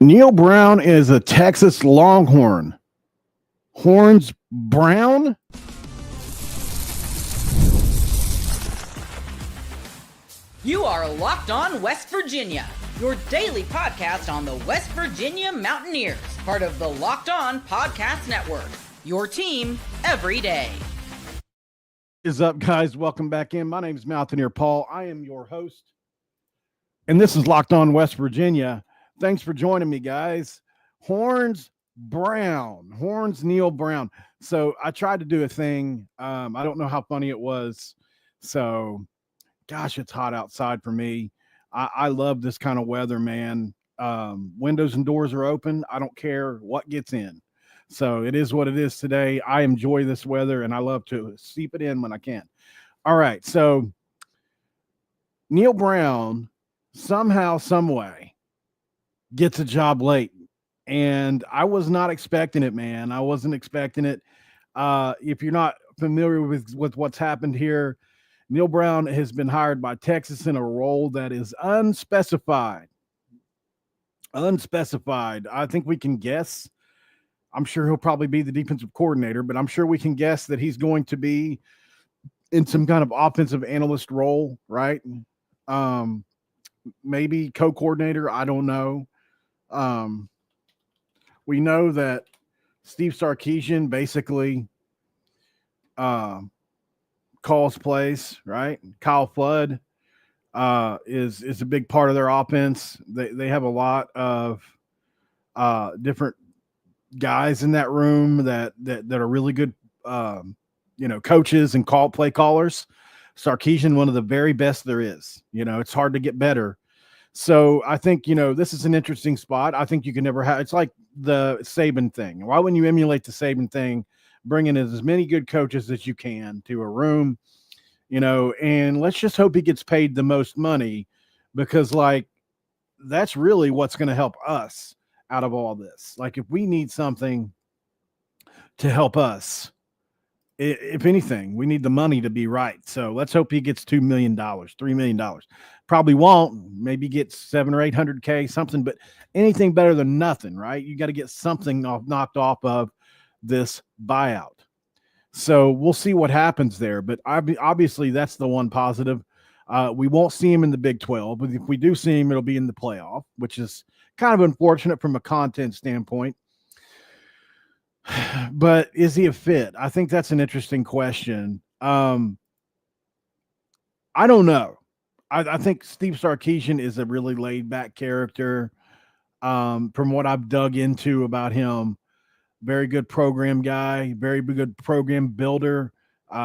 Neal Brown is a Texas Longhorn. Horns Brown? You are Locked On West Virginia, your daily podcast on the West Virginia Mountaineers, part of the Locked On Podcast Network, your team every day. What is up, guys? Welcome back in. My name is Mountaineer Paul. I am your host, and this is Locked On West Virginia. Thanks for joining me, guys. Horns Neal Brown. So I tried to do a thing. I don't know how funny it was. So, gosh, it's hot outside for me. I love this kind of weather, man. Windows and doors are open. I don't care what gets in. So it is what it is today. I enjoy this weather, and I love to seep it in when I can. All right, so Neal Brown somehow, some way gets a job late, and I was not expecting it, man. I wasn't expecting it. If you're not familiar with what's happened here, Neal Brown has been hired by Texas in a role that is unspecified. I think we can guess. I'm sure he'll probably be the defensive coordinator, but I'm sure we can guess that he's going to be in some kind of offensive analyst role, right? Maybe co-coordinator. I don't know. We know that Steve Sarkisian basically calls plays, right? Kyle Flood is a big part of their offense. They have a lot of different guys in that room that are really good, coaches and play callers. Sarkisian, one of the very best there is. It's hard to get better. So I think, this is an interesting spot. I think you can never have, it's like the Saban thing. Why wouldn't you emulate the Saban thing? Bring in as many good coaches as you can to a room, and let's just hope he gets paid the most money, because that's really what's going to help us out of all this. Like, if we need something to help us, if anything, we need the money to be right. So let's hope he gets $2 million, $3 million. Probably won't. Maybe get 700 or 800K, something, but anything better than nothing, right? You got to get something knocked off of this buyout. So we'll see what happens there. But obviously, that's the one positive. We won't see him in the Big 12, but if we do see him, it'll be in the playoff, which is kind of unfortunate from a content standpoint. But is he a fit? I think that's an interesting question. I don't know. I think Steve Sarkisian is a really laid-back character. From what I've dug into about him, very good program guy, very good program builder.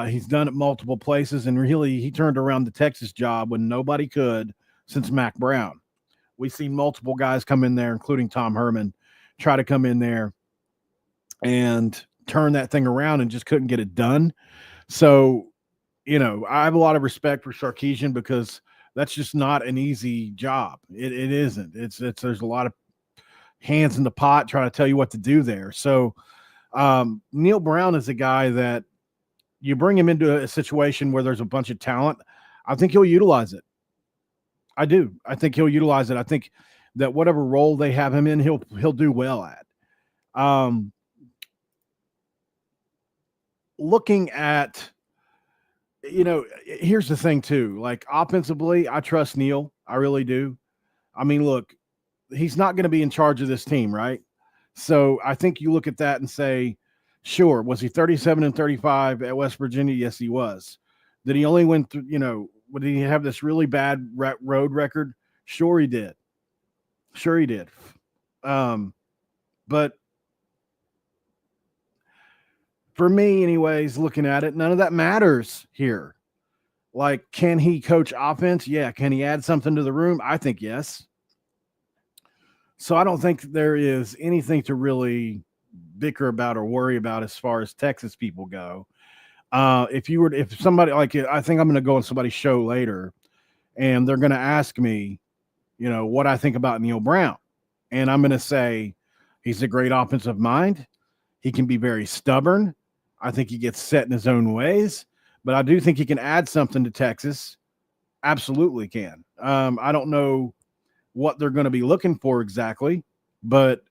He's done it multiple places, and really he turned around the Texas job when nobody could since Mac Brown. We've seen multiple guys come in there, including Tom Herman, try to come in there and turn that thing around and just couldn't get it done. So, I have a lot of respect for Sarkisian, because that's just not an easy job. It isn't. There's a lot of hands in the pot trying to tell you what to do there. So Neal Brown is a guy that you bring him into a situation where there's a bunch of talent. I think he'll utilize it. I do. I think he'll utilize it. I think that whatever role they have him in, he'll do well at. Looking at, here's the thing too, like offensively, I trust Neal. I really do. I mean, look, he's not going to be in charge of this team, right? So I think you look at that and say, sure, was he 37-35 at West Virginia? Yes, he was. Did he only win through, did he have this really bad road record? Sure he did. But for me, anyways, looking at it, none of that matters here. Like, can he coach offense? Yeah. Can he add something to the room? I think yes. So I don't think there is anything to really bicker about or worry about as far as Texas people go. If somebody, like, I think I'm going to go on somebody's show later, and they're going to ask me, what I think about Neal Brown. And I'm going to say he's a great offensive mind. He can be very stubborn. I think he gets set in his own ways, but I do think he can add something to Texas. Absolutely can. I don't know what they're going to be looking for exactly. But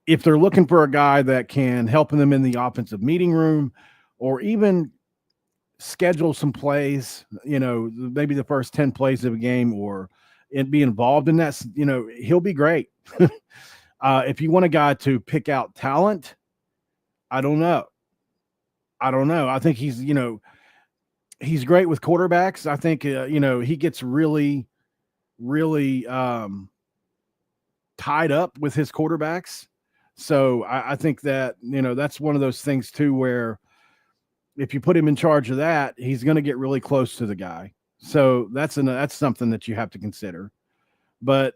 if they're looking for a guy that can help them in the offensive meeting room or even schedule some plays, maybe the first 10 plays of a game or be involved in that, he'll be great. If you want a guy to pick out talent, I don't know. I think he's great with quarterbacks. I think, he gets really, really tied up with his quarterbacks. So I think that, that's one of those things too, where if you put him in charge of that, he's going to get really close to the guy. So that's something that you have to consider. But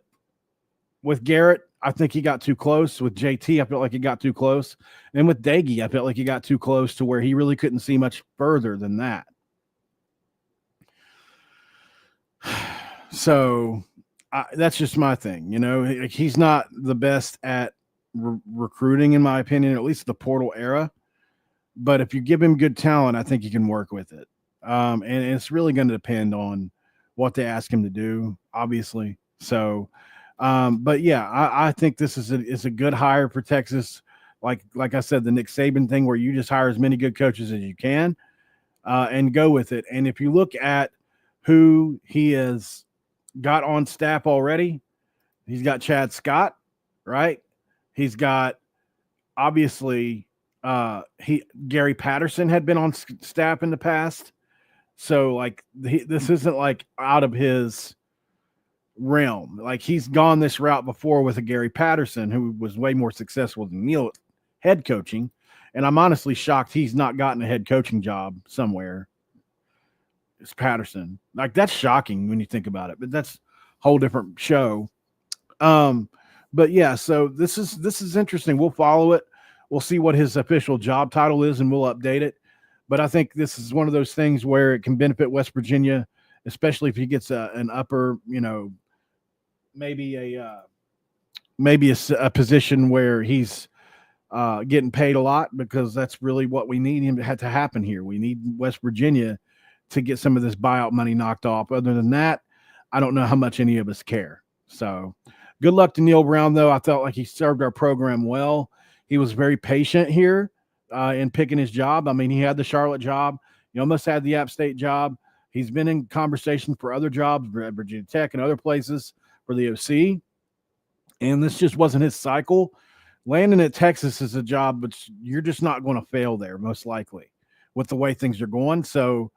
with Garrett, I think he got too close. With JT, I felt like he got too close. And with Daggy, I felt like he got too close to where he really couldn't see much further than that. So that's just my thing. He's not the best at recruiting, in my opinion, at least the portal era. But if you give him good talent, I think he can work with it. And it's really going to depend on what they ask him to do, obviously. So, but yeah, I think this is a good hire for Texas. Like I said, the Nick Saban thing, where you just hire as many good coaches as you can and go with it. And if you look at who he has got on staff already, he's got Chad Scott, right? He's got obviously Gary Patterson had been on staff in the past. So this isn't like out of his realm. Like he's gone this route before with a Gary Patterson, who was way more successful than Neal head coaching. And I'm honestly shocked he's not gotten a head coaching job somewhere. It's Patterson. Like that's shocking when you think about it, but that's a whole different show. But yeah, so this is interesting. We'll follow it. We'll see what his official job title is, and we'll update it. But I think this is one of those things where it can benefit West Virginia, especially if he gets an upper, maybe a position where he's getting paid a lot, because that's really what we need him to have to happen here. We need West Virginia to get some of this buyout money knocked off. Other than that, I don't know how much any of us care. So good luck to Neal Brown, though. I felt like he served our program well. He was very patient here in picking his job. I mean, he had the Charlotte job. He almost had the App State job. He's been in conversation for other jobs, Virginia Tech and other places for the OC. And this just wasn't his cycle. Landing at Texas is a job, but you're just not going to fail there, most likely, with the way things are going. So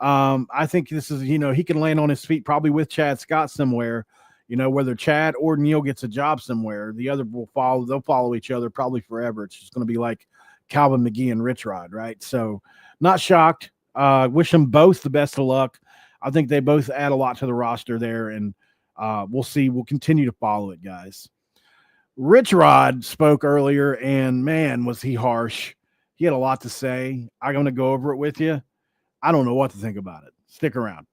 I think this is, he can land on his feet probably with Chad Scott somewhere. Whether Chad or Neal gets a job somewhere, the other will follow. They'll follow each other probably forever. It's just going to be like Calvin McGee and Rich Rod, right? So not shocked. Wish them both the best of luck. I think they both add a lot to the roster there, and we'll see. We'll continue to follow it, guys. Rich Rod spoke earlier, and man, was he harsh. He had a lot to say. I'm going to go over it with you. I don't know what to think about it. Stick around.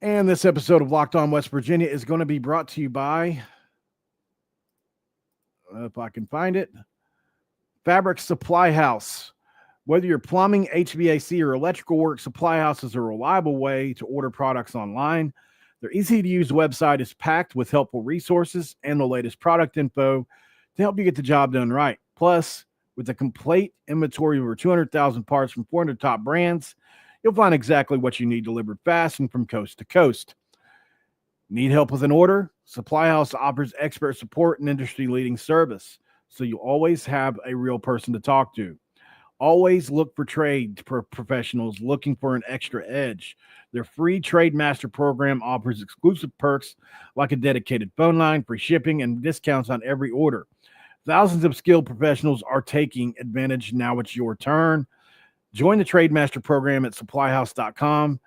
And this episode of Locked On West Virginia is going to be brought to you by, if I can find it, Fabric Supply House. Whether you're plumbing, HVAC, or electrical work, Supply House is a reliable way to order products online. Their easy-to-use website is packed with helpful resources and the latest product info to help you get the job done right. Plus, with a complete inventory of over 200,000 parts from 400 top brands, you'll find exactly what you need delivered fast and from coast to coast. Need help with an order? Supply House offers expert support and industry-leading service, so you always have a real person to talk to. Always look for trade professionals looking for an extra edge. Their free Trade Master program offers exclusive perks like a dedicated phone line, free shipping, and discounts on every order. Thousands of skilled professionals are taking advantage. Now it's your turn. Join the Trade Master program at supplyhouse.com.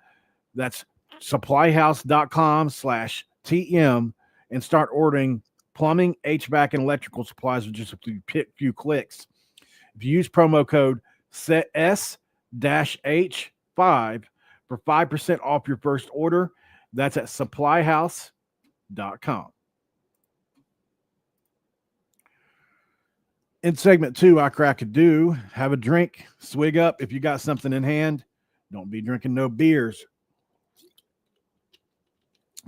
That's supplyhouse.com/TM and start ordering plumbing, HVAC, and electrical supplies with just a few clicks. If you use promo code S-H5 for 5% off your first order, that's at supplyhouse.com. In segment 2, I crack a do. Have a drink, swig up if you got something in hand. Don't be drinking no beers.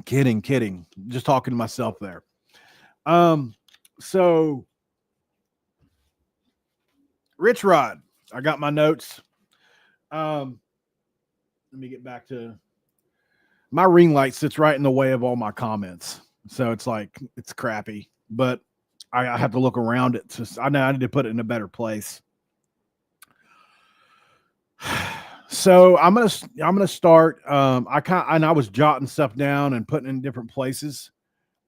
Kidding. Just talking to myself there. So Rich Rod, I got my notes. Let me get back to my ring light sits right in the way of all my comments. So it's like, it's crappy, but I have to look around it. I know I need to put it in a better place. So I'm gonna start. I was jotting stuff down and putting in different places.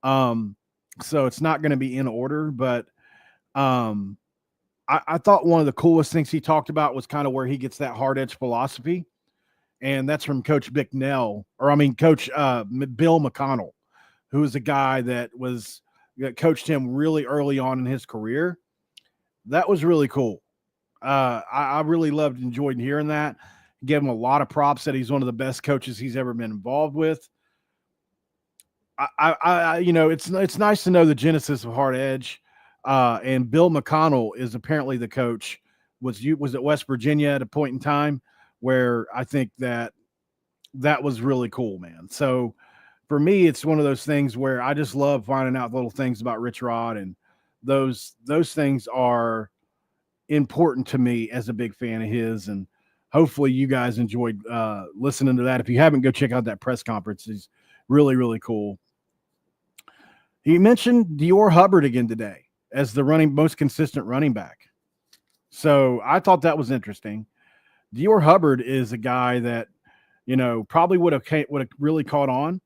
So it's not going to be in order, but I thought one of the coolest things he talked about was kind of where he gets that hard edge philosophy, and that's from Coach Coach Bill McConnell, who is a guy that coached him really early on in his career. That was really cool. I really loved, enjoyed hearing that. Give him a lot of props that he's one of the best coaches he's ever been involved with. It's nice to know the genesis of hard edge. And Bill McConnell is apparently the coach. Was at West Virginia at a point in time where I think that was really cool, man. So for me, it's one of those things where I just love finding out little things about Rich Rod, and those things are important to me as a big fan of his. And hopefully you guys enjoyed listening to that. If you haven't, go check out that press conference. It's really, really cool. He mentioned Dior Hubbard again today as the most consistent running back. So I thought that was interesting. Dior Hubbard is a guy that, probably would have really caught on,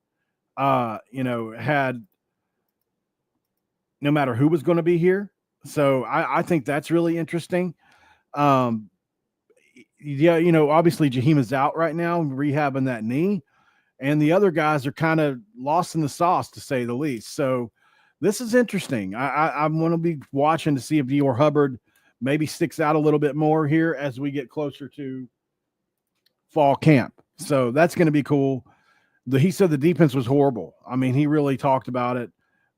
had no matter who was going to be here. So I think that's really interesting. Obviously Jahima's out right now, rehabbing that knee, and the other guys are kind of lost in the sauce, to say the least. So this is interesting. I'm going to be watching to see if Dior Hubbard maybe sticks out a little bit more here as we get closer to fall camp. So that's going to be cool. He said the defense was horrible. I mean, he really talked about it.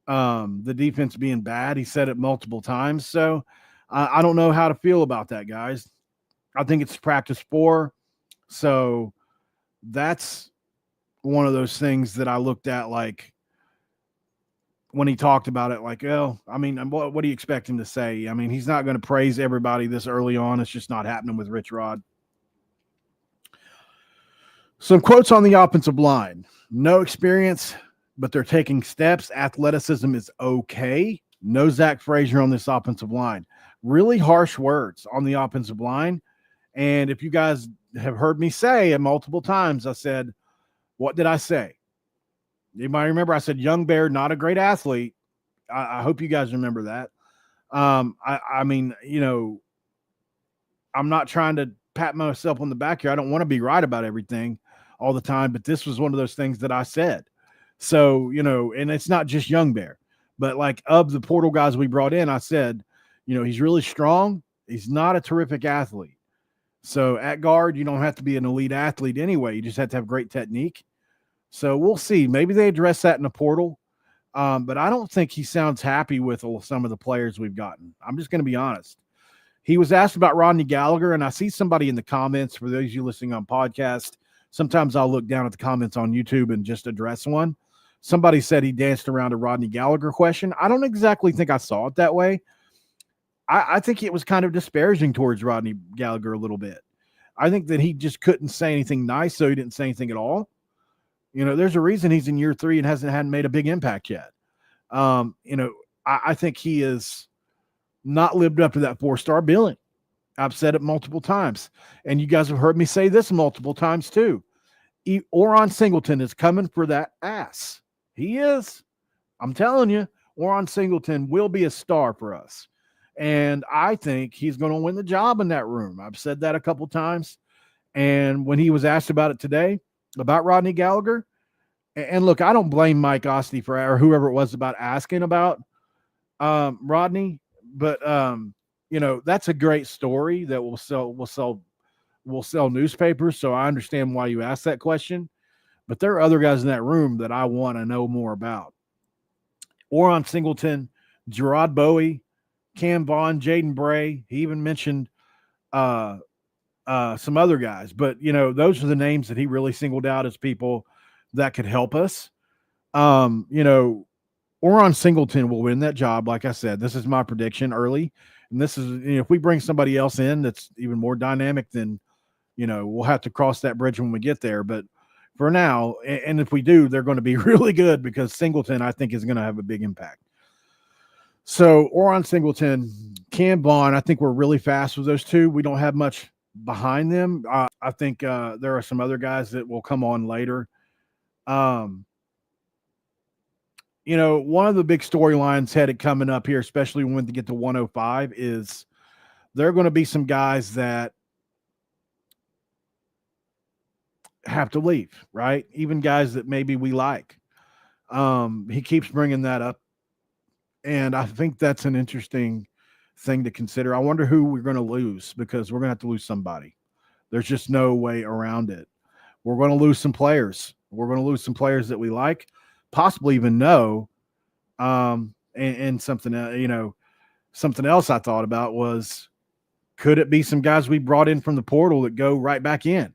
The defense being bad. He said it multiple times. So I don't know how to feel about that, guys. I think it's practice 4. So that's one of those things that I looked at, like, when he talked about it, like, what do you expect him to say? I mean, he's not going to praise everybody this early on. It's just not happening with Rich Rod. Some quotes on the offensive line. No experience, but they're taking steps. Athleticism is okay. No Zach Frazier on this offensive line. Really harsh words on the offensive line. And if you guys have heard me say it multiple times, I said, what did I say? Anybody remember? I said, Young Bear, not a great athlete. I hope you guys remember that. I'm not trying to pat myself on the back here. I don't want to be right about everything all the time, but this was one of those things that I said. So, and it's not just Young Bear, but like of the portal guys we brought in, I said, he's really strong. He's not a terrific athlete. So at guard, you don't have to be an elite athlete anyway. You just have to have great technique. So we'll see. Maybe they address that in the portal. But I don't think he sounds happy with some of the players we've gotten. I'm just going to be honest. He was asked about Rodney Gallagher, and I see somebody in the comments, for those of you listening on podcast, sometimes I'll look down at the comments on YouTube and just address one. Somebody said he danced around a Rodney Gallagher question. I don't exactly think I saw it that way. I think it was kind of disparaging towards Rodney Gallagher a little bit. I think that he just couldn't say anything nice, so he didn't say anything at all. There's a reason he's in year 3 and hadn't made a big impact yet. I think he has not lived up to that 4-star billing. I've said it multiple times, and you guys have heard me say this multiple times too. Oron Singleton is coming for that ass. He is. I'm telling you, Oron Singleton will be a star for us. And I think he's going to win the job in that room. I've said that a couple times. And when he was asked about it today, about Rodney Gallagher, and look, I don't blame Mike Osty or whoever it was about asking about Rodney, but that's a great story that will sell newspapers. So I understand why you asked that question. But there are other guys in that room that I want to know more about. Oron Singleton, Gerard Bowie, Cam Vaughn, Jaden Bray. He even mentioned some other guys. But, those are the names that he really singled out as people that could help us. You know, Oron Singleton will win that job. Like I said, this is my prediction early. And this is, you know, if we bring somebody else in that's even more dynamic, then, you know, we'll have to cross that bridge when we get there. But for now, and if we do, they're going to be really good because Singleton, I think, is going to have a big impact. So Oron Singleton, Cam Vaughn, I think we're really fast with those two. We don't have much behind them. I think there are some other guys that will come on later. You know, one of the big storylines headed coming up here, especially when we get to 105, is there are going to be some guys that have to leave, right? Even guys that maybe we like. He keeps bringing that up, and I think that's an interesting thing to consider. I wonder who we're going to lose because we're going to have to lose somebody. There's just no way around it. We're going to lose some players. We're going to lose some players that we like, possibly even know. And something, you know, something else I thought about was, could it be some guys we brought in from the portal that go right back in?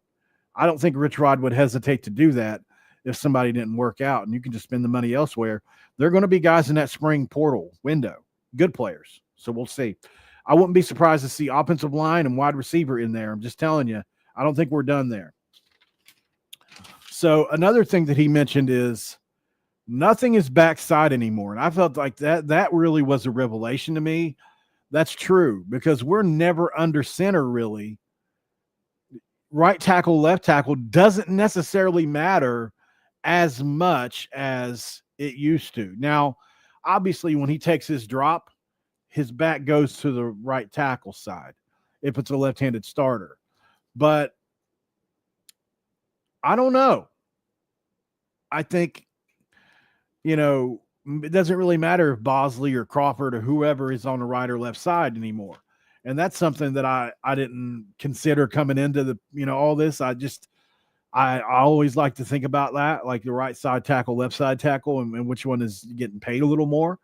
I don't think Rich Rod would hesitate to do that if somebody didn't work out, and you can just spend the money elsewhere. There are going to be guys in that spring portal window, good players. So we'll see. I wouldn't be surprised to see offensive line and wide receiver in there. I'm just telling you, I don't think we're done there. So another thing that he mentioned is nothing is backside anymore. And I felt like that really was a revelation to me. That's true because we're never under center really. Right tackle, left tackle doesn't necessarily matter as much as it used to. Now, obviously, when he takes his drop, his back goes to the right tackle side if it's a left-handed starter. But I don't know. I think, you know, it doesn't really matter if Bosley or Crawford or whoever is on the right or left side anymore. And that's something that I didn't consider coming into the, you know, all this. I always like to think about that, like the right side tackle, left side tackle, and which one is getting paid a little more.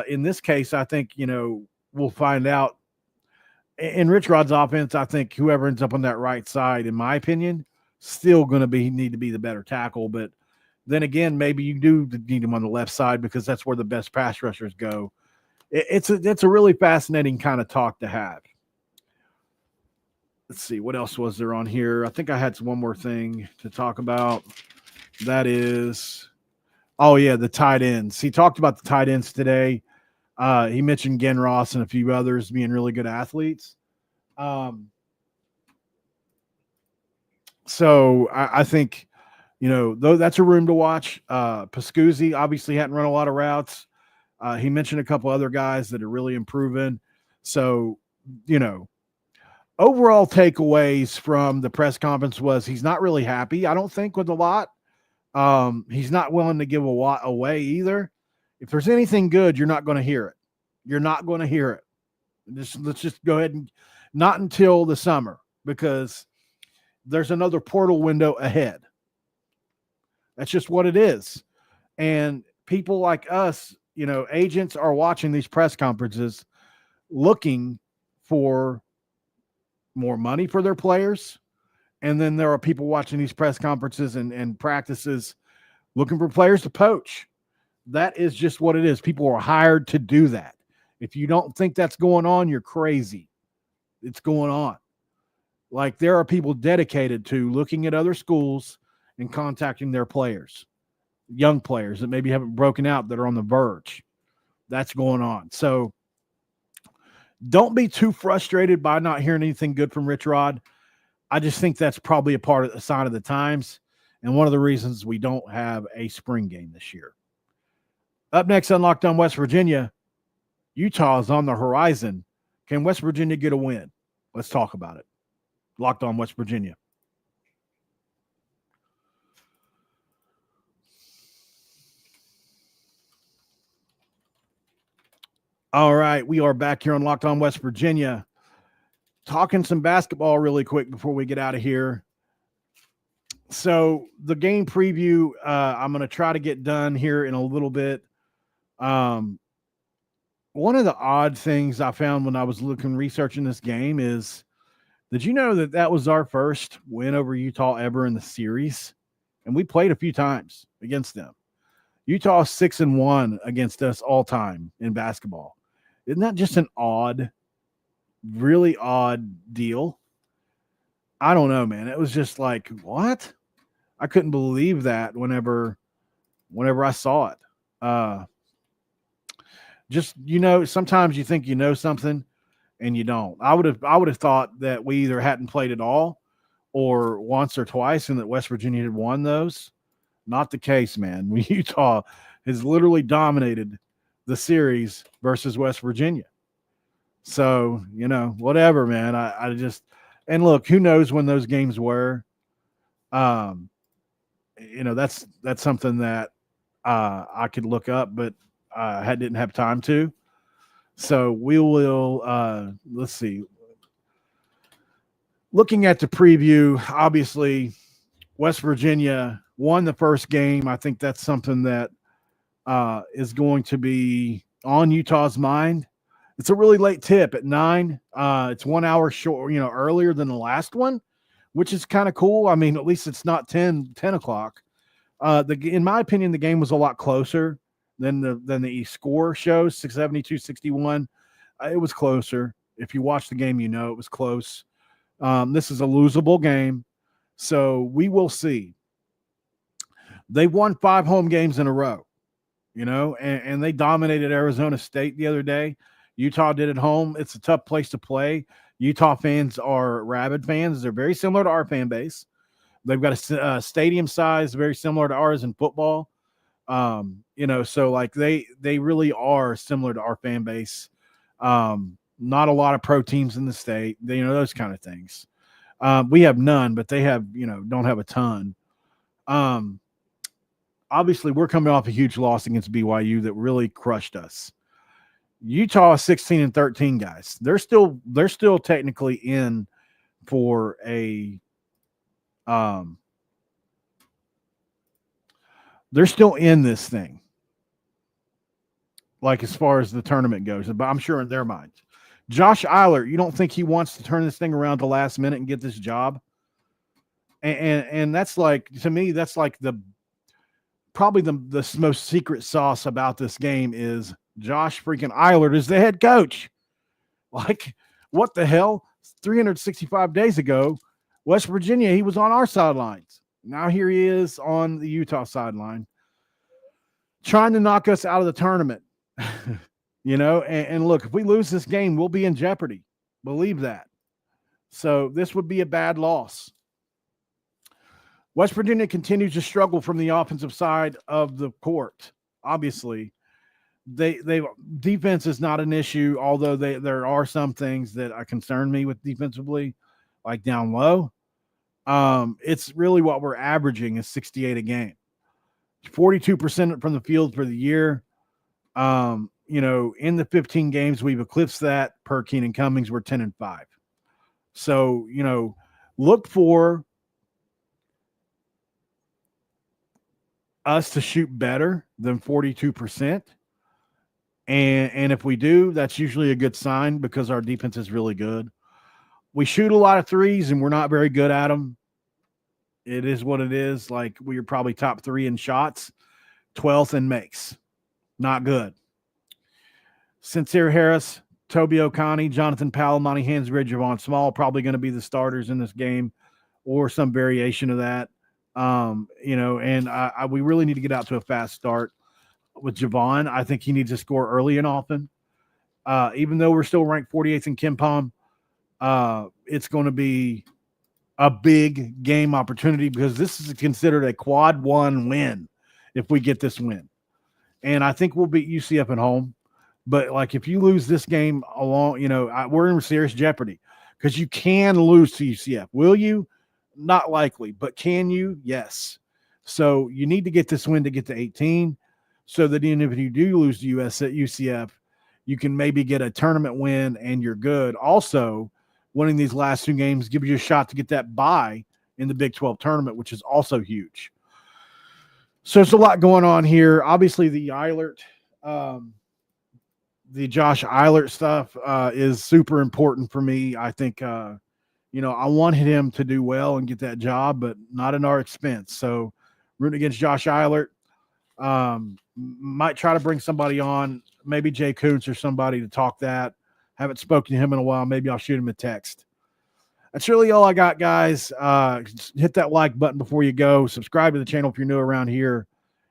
In this case, I think, you know, we'll find out. In Rich Rod's offense, I think whoever ends up on that right side, in my opinion, still going to need to be the better tackle. But then again, maybe you do need him on the left side because that's where the best pass rushers go. It's a really fascinating kind of talk to have. Let's see, what else was there on here? I think I had one more thing to talk about. That is, oh yeah, the tight ends. He talked about the tight ends today. He mentioned Gen Ross and a few others being really good athletes. So I think, you know, though that's a room to watch. Pascuzzi obviously hadn't run a lot of routes. He mentioned a couple other guys that are really improving. So, you know, overall takeaways from the press conference was he's not really happy, I don't think, with a lot. He's not willing to give a lot away either. If there's anything good, you're not going to hear it. You're not going to hear it. Let's just go ahead and not until the summer because there's another portal window ahead. That's just what it is. And people like us, you know, agents are watching these press conferences looking for more money for their players. And then there are people watching these press conferences and practices looking for players to poach. That is just what it is. People are hired to do that. If you don't think that's going on, you're crazy. It's going on. Like there are people dedicated to looking at other schools and contacting their players, young players that maybe haven't broken out that are on the verge. That's going on. So don't be too frustrated by not hearing anything good from Rich Rod. I just think that's probably a sign of the times and one of the reasons we don't have a spring game this year. Up next on Locked On West Virginia, Utah is on the horizon. Can West Virginia get a win? Let's talk about it. Locked On West Virginia. All right, we are back here on Locked On West Virginia. Talking some basketball really quick before we get out of here. So the game preview, I'm going to try to get done here in a little bit. One of the odd things I found when I was researching this game is, did you know that was our first win over Utah ever in the series? And we played a few times against them. Utah 6-1 against us all time in basketball. Isn't that just an really odd deal? I don't know, man. It was just like, what? I couldn't believe that whenever I saw it. Just, sometimes you think you know something and you don't. I would have thought that we either hadn't played at all or once or twice and that West Virginia had won those. Not the case, man. Utah has literally dominated the series versus West Virginia. So, whatever, man. I just, and look, who knows when those games were. That's something that I could look up, but I didn't have time to. So we will, let's see. Looking at the preview, obviously, West Virginia won the first game. I think that's something that is going to be on Utah's mind. It's a really late tip at 9. It's 1 hour short, earlier than the last one, which is kind of cool. I mean, at least it's not 10 o'clock. In my opinion, the game was a lot closer than the score shows, 72-61. It was closer. If you watch the game, it was close. This is a losable game. So we will see. They won 5 home games in a row, and they dominated Arizona State the other day. Utah did at home. It's a tough place to play. Utah fans are rabid fans. They're very similar to our fan base. They've got a stadium size very similar to ours in football. So like they really are similar to our fan base. Not a lot of pro teams in the state, those kind of things. We have none, but they have, don't have a ton. Obviously we're coming off a huge loss against BYU that really crushed us. Utah is 16-13, guys. They're still technically in for a, they're still in this thing. Like as far as the tournament goes, but I'm sure in their minds. Josh Eilert, you don't think he wants to turn this thing around to last minute and get this job? And that's like, to me, that's like probably the most secret sauce about this game is Josh freaking Eilert is the head coach. Like, what the hell? 365 days ago, West Virginia, he was on our sidelines. Now here he is on the Utah sideline trying to knock us out of the tournament. And look, if we lose this game, we'll be in jeopardy. Believe that. So this would be a bad loss. West Virginia continues to struggle from the offensive side of the court. Obviously, they defense is not an issue, although there are some things that concern me with defensively, like down low. It's really what we're averaging is 68 a game, 42% from the field for the year. In the 15 games we've eclipsed that per Keenan Cummings, we're 10-5. So, look for us to shoot better than 42%. And if we do, that's usually a good sign because our defense is really good. We shoot a lot of threes and we're not very good at them. It is what it is. Like, we are probably top 3 in shots, 12th in makes. Not good. Sincere Harris, Toby Okani, Jonathan Powell, Monty Hansbridge, Javon Small probably going to be the starters in this game or some variation of that. We really need to get out to a fast start with Javon. I think he needs to score early and often. Even though we're still ranked 48th in KenPom, it's going to be a big game opportunity because this is considered a quad 1 win if we get this win. And I think we'll beat UCF at home. But like, if you lose this game along, we're in serious jeopardy because you can lose to UCF. Will you? Not likely, but can you? Yes. So you need to get this win to get to 18 so that even if you do lose to UCF, you can maybe get a tournament win and you're good. Also, winning these last 2 games gives you a shot to get that bye in the Big 12 tournament, which is also huge. So there's a lot going on here. Obviously, the Josh Eilert stuff is super important for me. I think, I wanted him to do well and get that job, but not at our expense. So rooting against Josh Eilert. Might try to bring somebody on, maybe Jay Koontz or somebody to talk that. Haven't spoken to him in a while. Maybe I'll shoot him a text. That's really all I got, guys. Hit that like button before you go. Subscribe to the channel if you're new around here,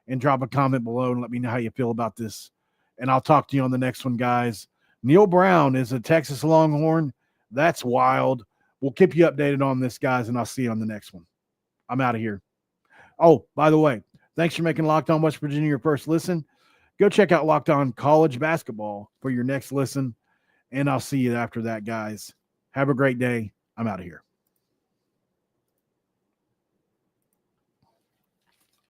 and drop a comment below and let me know how you feel about this. And I'll talk to you on the next one, guys. Neal Brown is a Texas Longhorn. That's wild. We'll keep you updated on this, guys, and I'll see you on the next one. I'm out of here. Oh, by the way, thanks for making Locked On West Virginia your first listen. Go check out Locked On College Basketball for your next listen, and I'll see you after that, guys. Have a great day. I'm out of here.